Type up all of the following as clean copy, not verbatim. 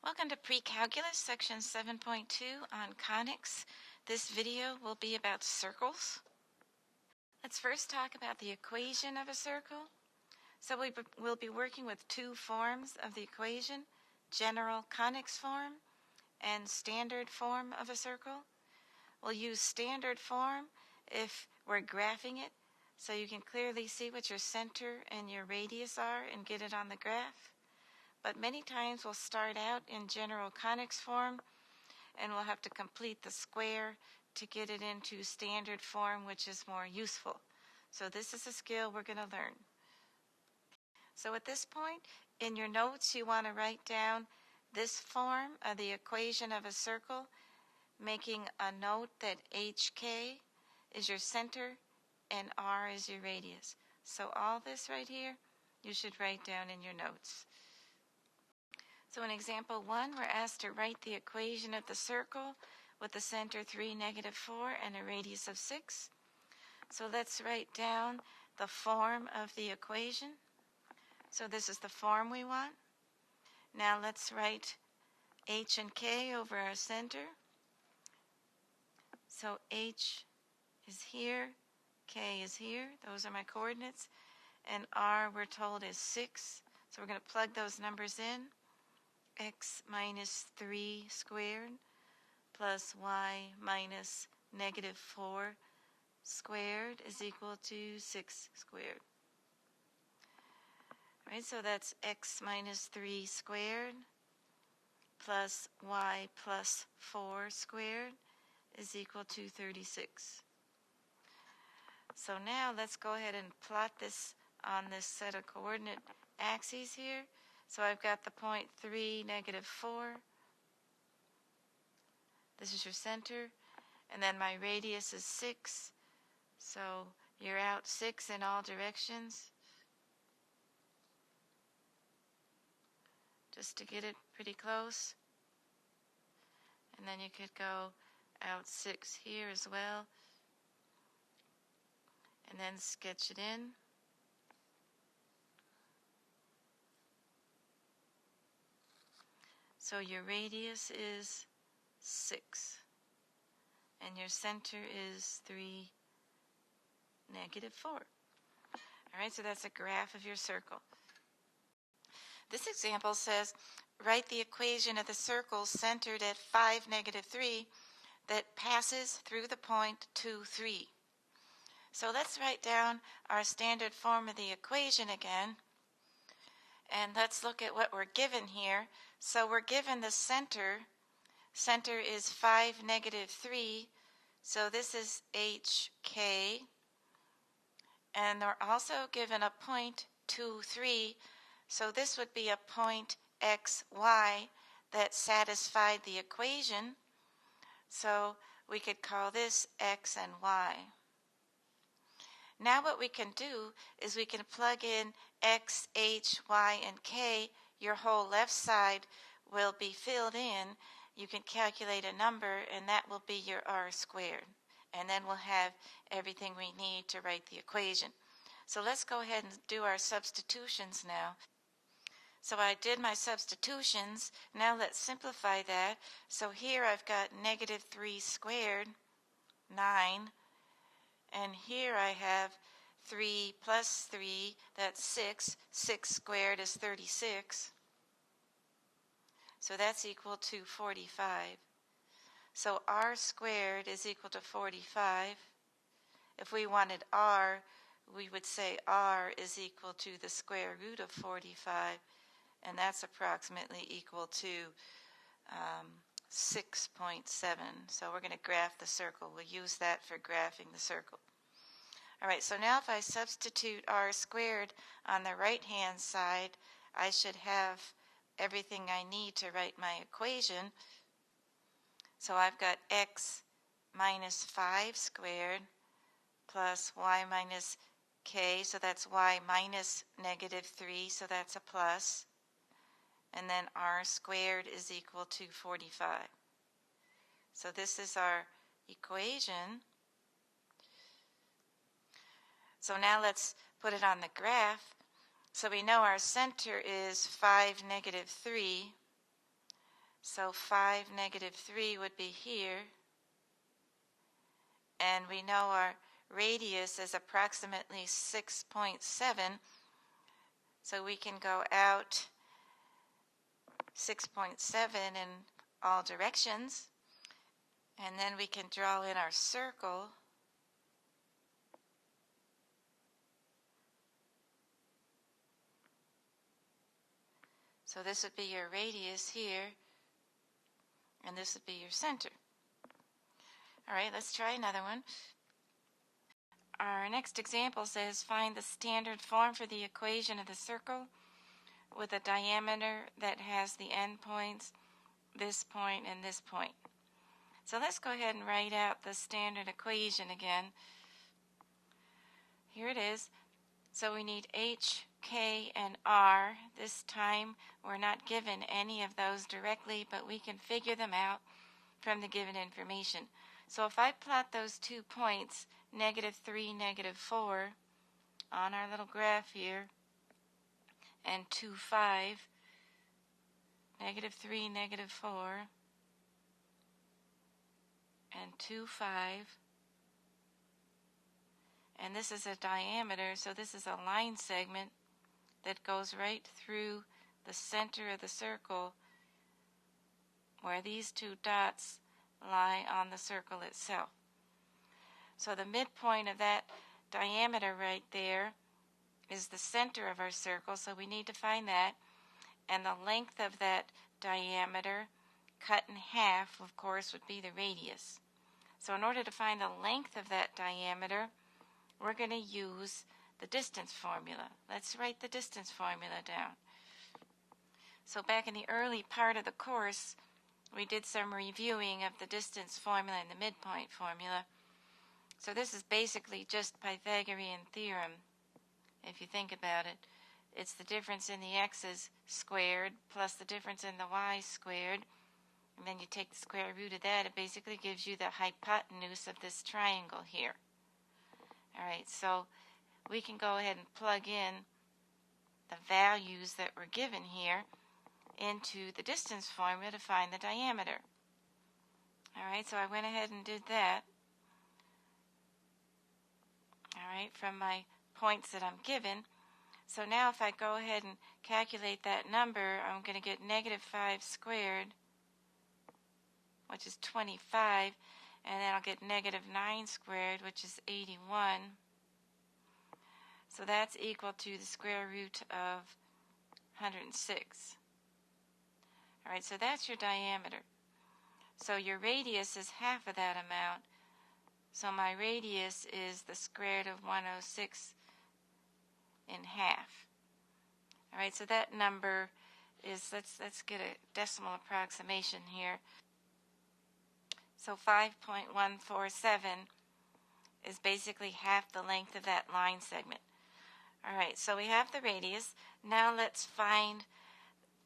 Welcome to Pre-Calculus, Section 7.2 on conics. This video will be about circles. Let's first talk about the equation of a circle. So we'll be working with two forms of the equation, general conics form and standard form of a circle. We'll use standard form if we're graphing it, so you can clearly see what your center and your radius are and get it on the graph. But many times we'll start out in general conics form and we'll have to complete the square to get it into standard form, which is more useful. So this is a skill we're going to learn. So at this point in your notes, you want to write down this form of the equation of a circle, making a note that HK is your center and R is your radius. So all this right here, you should write down in your notes. So in example 1, we're asked to write the equation of the circle with the center 3, -4, and a radius of 6. So let's write down the form of the equation. So this is the form we want. Now let's write H and K over our center. So H is here, K is here. Those are my coordinates. And R, we're told, is 6. So we're going to plug those numbers in. X minus 3 squared plus y minus -4 squared is equal to 6 squared. Right, so that's x minus 3 squared plus y plus 4 squared is equal to 36. So now let's go ahead and plot this on this set of coordinate axes here. So I've got the point 3, -4. This is your center. And then my radius is 6. So you're out 6 in all directions, just to get it pretty close. And then you could go out 6 here as well. And then sketch it in. So your radius is 6, and your center is 3, -4. All right, so that's a graph of your circle. This example says, write the equation of the circle centered at 5, -3 that passes through the point 2, 3. So let's write down our standard form of the equation again. And let's look at what we're given here. So we're given the center. Center is 5, -3. So this is HK. And we're also given a point 2, 3. So this would be a point XY that satisfied the equation. So we could call this X and Y. Now what we can do is we can plug in X, H, Y, and K. Your whole left side will be filled in. You can calculate a number, and that will be your R squared. And then we'll have everything we need to write the equation. So let's go ahead and do our substitutions now. So I did my substitutions. Now let's simplify that. So here I've got -3 squared, 9. And here I have 3 plus 3, that's 6. 6 squared is 36. So that's equal to 45. So R squared is equal to 45. If we wanted R, we would say R is equal to the square root of 45, and that's approximately equal to 6.7. So we're going to graph the circle. We'll use that for graphing the circle. All right, so now if I substitute R squared on the right-hand side, I should have everything I need to write my equation. So I've got X minus 5 squared plus Y minus K, so that's Y minus -3, so that's a plus. And then R squared is equal to 45. So this is our equation. So now let's put it on the graph. So we know our center is 5, -3. So 5, -3 would be here. And we know our radius is approximately 6.7. So we can go out 6.7 in all directions. And then we can draw in our circle. So this would be your radius here, and this would be your center. All right, let's try another one. Our next example says find the standard form for the equation of the circle with a diameter that has the endpoints, this point and this point. So let's go ahead and write out the standard equation again. Here it is. So we need H, K, and R. This time we're not given any of those directly, but we can figure them out from the given information. So if I plot those 2 points, -3, -4, on our little graph here, and 2, 5, -3, -4, and 2, 5, and this is a diameter, so this is a line segment that goes right through the center of the circle where these 2 dots lie on the circle itself. So the midpoint of that diameter right there is the center of our circle, so we need to find that. And the length of that diameter cut in half, of course, would be the radius. So in order to find the length of that diameter, we're going to use the distance formula. Let's write the distance formula down. So back in the early part of the course, we did some reviewing of the distance formula and the midpoint formula. So this is basically just Pythagorean theorem, if you think about it. It's the difference in the x's squared plus the difference in the y's squared. And then you take the square root of that. It basically gives you the hypotenuse of this triangle here. All right, so we can go ahead and plug in the values that were given here into the distance formula to find the diameter. All right, so I went ahead and did that. All right, from my points that I'm given. So now if I go ahead and calculate that number, I'm going to get -5 squared, which is 25, and then I'll get -9 squared, which is 81. So that's equal to the square root of 106. All right, so that's your diameter. So your radius is half of that amount. So my radius is the square root of 106 in half. All right, so that number is, let's get a decimal approximation here. So 5.147 is basically half the length of that line segment. All right, so we have the radius. Now let's find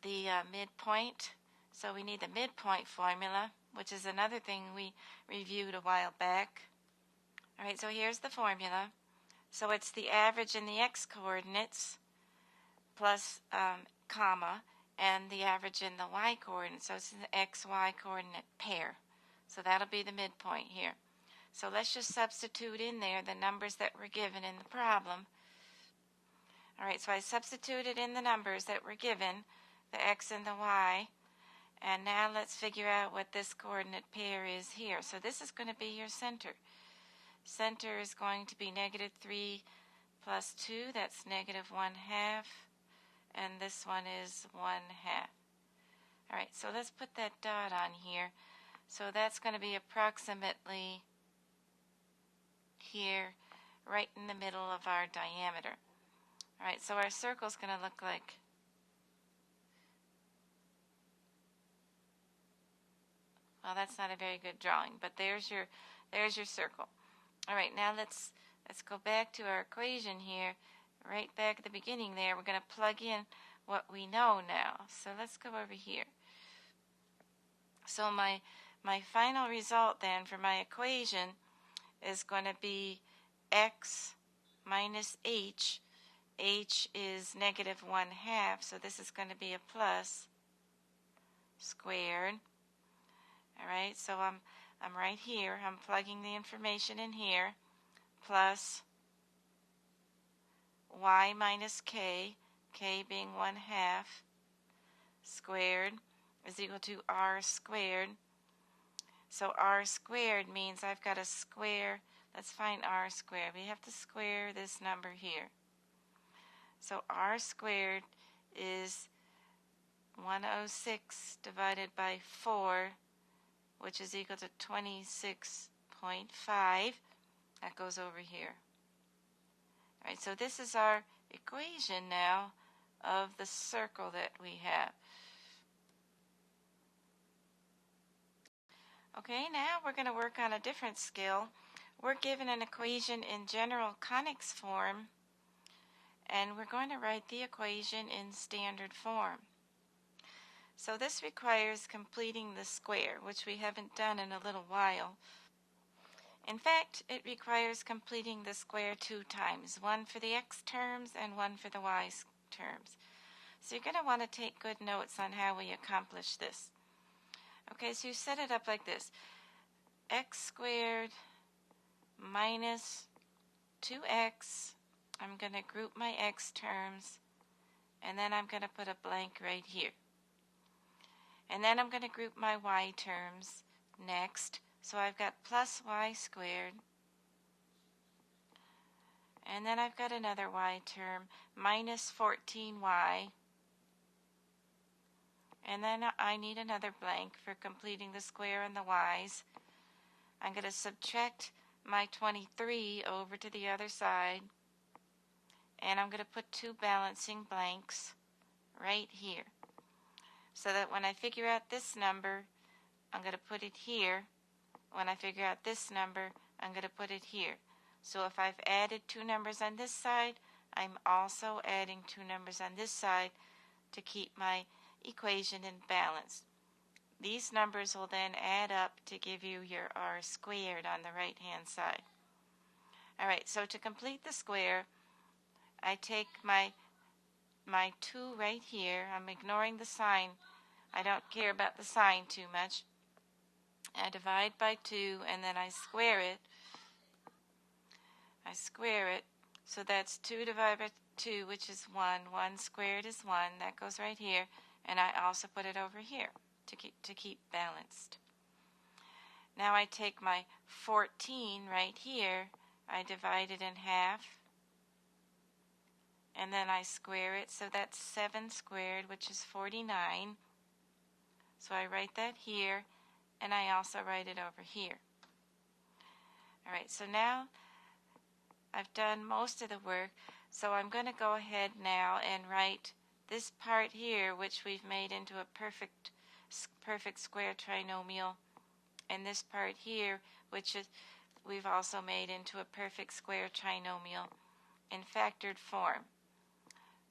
the midpoint. So we need the midpoint formula, which is another thing we reviewed a while back. All right, so here's the formula. So it's the average in the x-coordinates plus comma, and the average in the y-coordinates. So it's an x-y coordinate pair. So that'll be the midpoint here. So let's just substitute in there the numbers that were given in the problem. All right, so I substituted in the numbers that were given, the x and the y, and now let's figure out what this coordinate pair is here. So this is going to be your center. Center is going to be -3 plus 2, that's -1/2, and this one is 1/2. All right, so let's put that dot on here. So that's going to be approximately here, right in the middle of our diameter. All right, so our circle is going to look like well, that's not a very good drawing, but there's your circle. All right, now let's go back to our equation here. Right back at the beginning there, we're going to plug in what we know now. So let's go over here. So my final result then for my equation is going to be x minus h. H is -1/2, so this is going to be a plus squared. All right, so I'm right here. I'm plugging the information in here. Plus y minus k, k being 1/2 squared, is equal to r squared. So r squared means I've got to square. Let's find r squared. We have to square this number here. So r squared is 106 divided by 4, which is equal to 26.5. That goes over here. All right, so this is our equation now of the circle that we have. Okay, now we're going to work on a different skill. We're given an equation in general conics form, and we're going to write the equation in standard form. So this requires completing the square, which we haven't done in a little while. In fact, it requires completing the square 2 times, one for the x terms and one for the y terms. So you're going to want to take good notes on how we accomplish this. Okay, so you set it up like this. X squared minus 2x. I'm going to group my x terms, and then I'm going to put a blank right here. And then I'm going to group my y terms next. So I've got plus y squared. And then I've got another y term, minus 14y. And then I need another blank for completing the square and the y's. I'm going to subtract my 23 over to the other side. And I'm going to put 2 balancing blanks right here. So that when I figure out this number, I'm going to put it here. When I figure out this number, I'm going to put it here. So if I've added 2 numbers on this side, I'm also adding 2 numbers on this side to keep my equation in balance. These numbers will then add up to give you your r squared on the right hand side. All right, so to complete the square, I take my 2 right here. I'm ignoring the sign. I don't care about the sign too much. I divide by 2 and then I square it. So that's 2 divided by 2, which is 1. 1 squared is 1. That goes right here. And I also put it over here to keep balanced. Now I take my 14 right here. I divide it in half. And then I square it. So that's 7 squared, which is 49. So I write that here. And I also write it over here. All right, so now I've done most of the work. So I'm going to go ahead now and write this part here, which we've made into a perfect square trinomial. And this part here, which we've also made into a perfect square trinomial in factored form.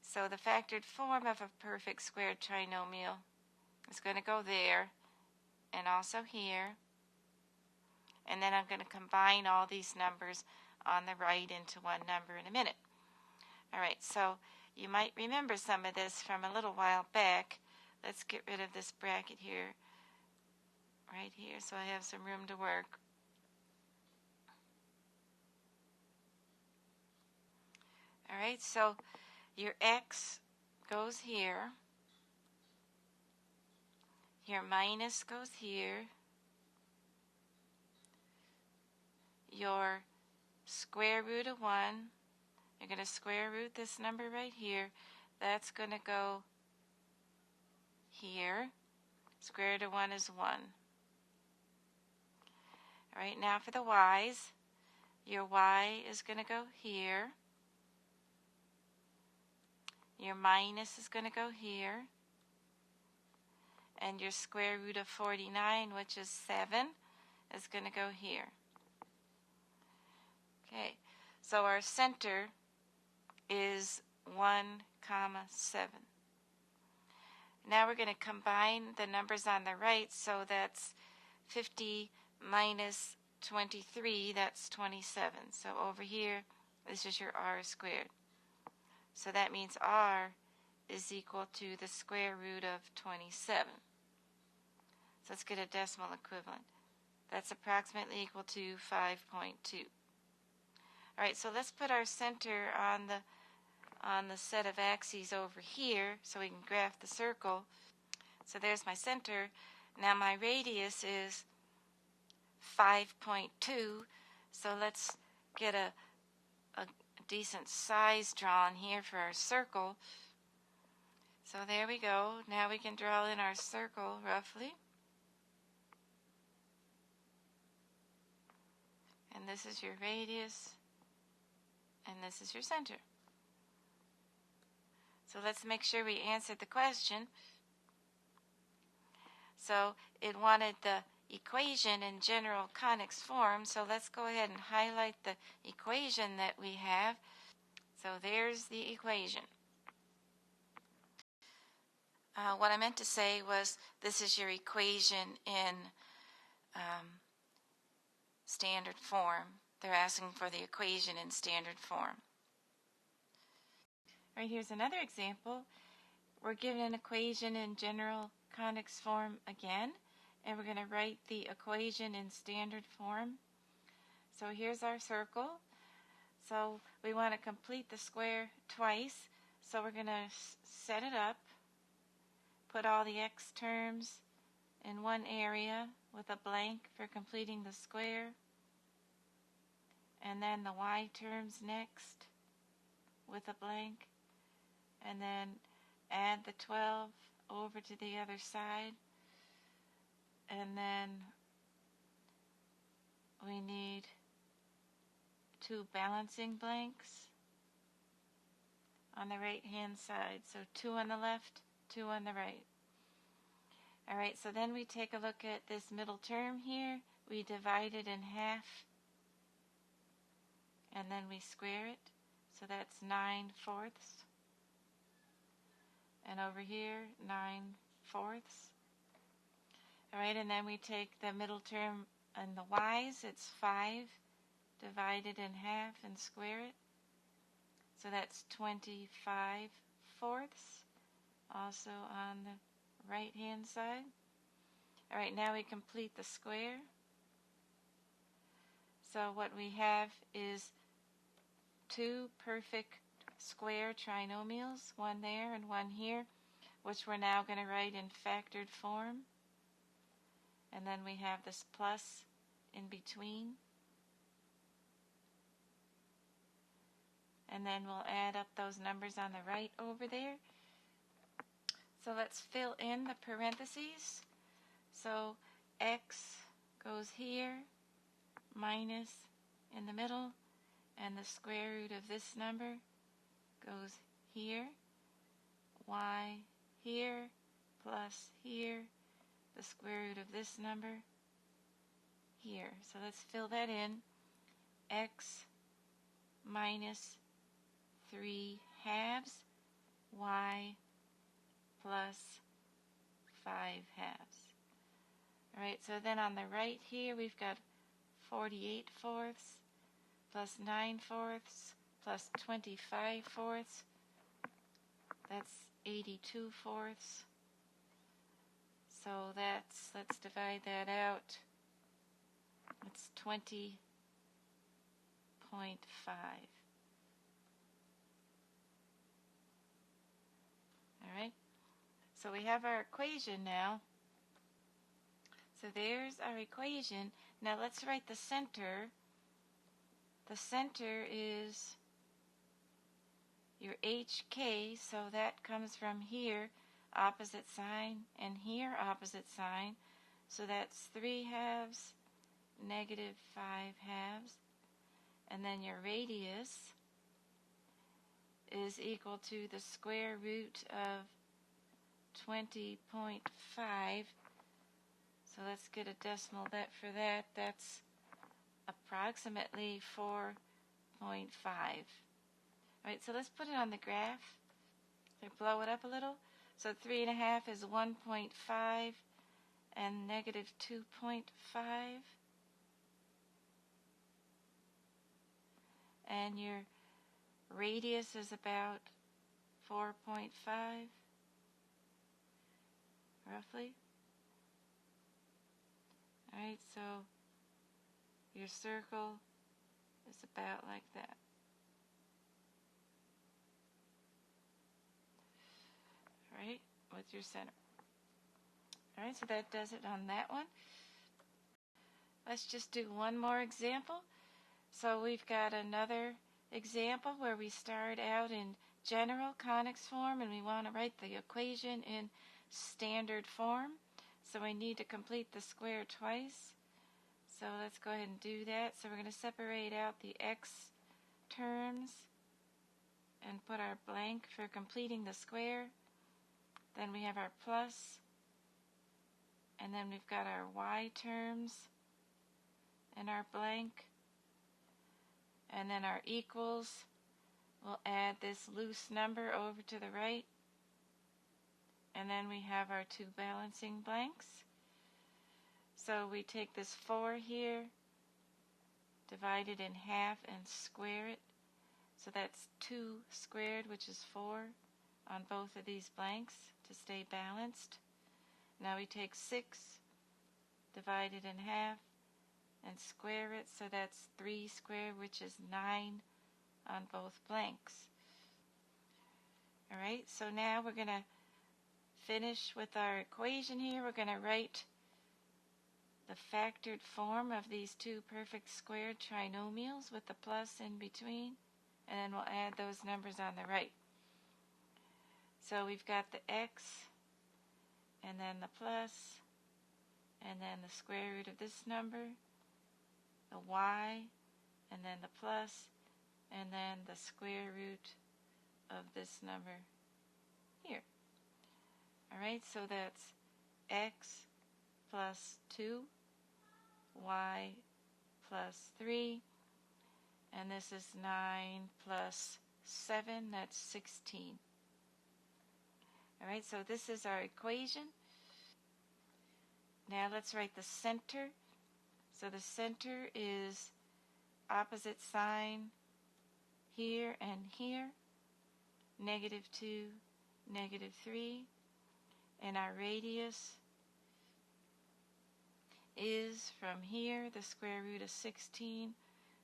So the factored form of a perfect square trinomial is going to go there. And also here, and then I'm going to combine all these numbers on the right into one number in a minute. All right, so you might remember some of this from a little while back. Let's get rid of this bracket here, right here, so I have some room to work. All right, so your x goes here. Your minus goes here. Your square root of 1, you're going to square root this number right here. That's going to go here. Square root of 1 is 1. All right, now for the y's. Your y is going to go here. Your minus is going to go here. And your square root of 49, which is 7, is going to go here. Okay, so our center is 1, 7. Now we're going to combine the numbers on the right, so that's 50 minus 23, that's 27. So over here, this is your r squared. So that means r is equal to the square root of 27. So let's get a decimal equivalent. That's approximately equal to 5.2. All right, so let's put our center on the set of axes over here so we can graph the circle. So there's my center. Now my radius is 5.2. So let's get a decent size drawn here for our circle. So there we go. Now we can draw in our circle roughly. And this is your radius. And this is your center. So let's make sure we answered the question. So it wanted the equation in general conics form. So let's go ahead and highlight the equation that we have. So there's the equation. What I meant to say was this is your equation in standard form. They're asking for the equation in standard form. All right, here's another example. We're given an equation in general conics form again, and we're going to write the equation in standard form. So here's our circle. So we want to complete the square twice, so we're going to set it up, put all the x terms in one area with a blank for completing the square, and then the y terms next with a blank, and then add the 12 over to the other side, and then we need 2 balancing blanks on the right hand side. So 2 on the left, 2 on the right. Alright, so then we take a look at this middle term here. We divide it in half, and then we square it. So that's 9/4. And over here, 9/4. Alright, and then we take the middle term and the y's. It's 5 divided in half and square it. So that's 25/4. Also on the right hand side. Alright, now we complete the square. So what we have is 2 perfect square trinomials, one there and one here, which we're now going to write in factored form. And then we have this plus in between. And then we'll add up those numbers on the right over there. So let's fill in the parentheses. So x goes here, minus in the middle, and the square root of this number goes here, y here, plus here, the square root of this number here. So let's fill that in. X minus 3/2, y plus 5/2. Alright, so then on the right here we've got 48/4 plus 9/4 plus 25/4. That's 82/4. So let's divide that out. It's 20.5. Alright, so we have our equation now. So there's our equation. Now let's write the center. The center is your HK, so that comes from here, opposite sign, and here, opposite sign. So that's 3/2, negative 5/2. And then your radius is equal to the square root of 20.5. So let's get a decimal for that. That's approximately 4.5. Alright, so let's put it on the graph. So blow it up a little. So 3.5 is 1.5 and negative 2.5. And your radius is about 4.5, roughly. Alright, so your circle is about like that. Alright, with your center. Alright, so that does it on that one. Let's just do one more example. So we've got another example where we start out in general conics form and we want to write the equation in standard form. So we need to complete the square twice. So let's go ahead and do that. So we're going to separate out the x terms and put our blank for completing the square. Then we have our plus, and then we've got our y terms and our blank, and then our equals. We'll add this loose number over to the right, and then we have our two balancing blanks. So we take this 4 here, divide it in half and square it. So that's 2 squared, which is 4, on both of these blanks to stay balanced. Now we take 6, divide it in half, and square it. So that's 3 squared, which is 9 on both blanks. Alright, so now we're going to finish with our equation here. We're going to write the factored form of these two perfect squared trinomials with the plus in between, and then we'll add those numbers on the right. So we've got the x, and then the plus, and then the square root of this number, the y, and then the plus, and then the square root of this number here. Alright, so that's x plus 2, y plus 3, and this is 9 plus 7, that's 16. Alright, so this is our equation. Now let's write the center. So the center is opposite sign here and here, -2, -3, and our radius is from here, the square root of 16,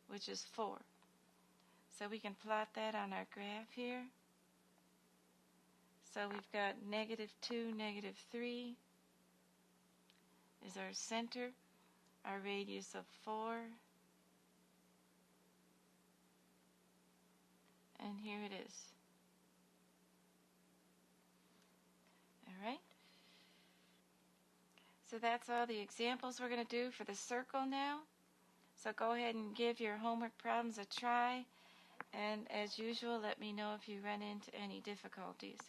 which is 4. So we can plot that on our graph here. So we've got -2, -3 is our center, our radius of 4, and here it is. Alright? So that's all the examples we're going to do for the circle now. So go ahead and give your homework problems a try, and as usual, let me know if you run into any difficulties.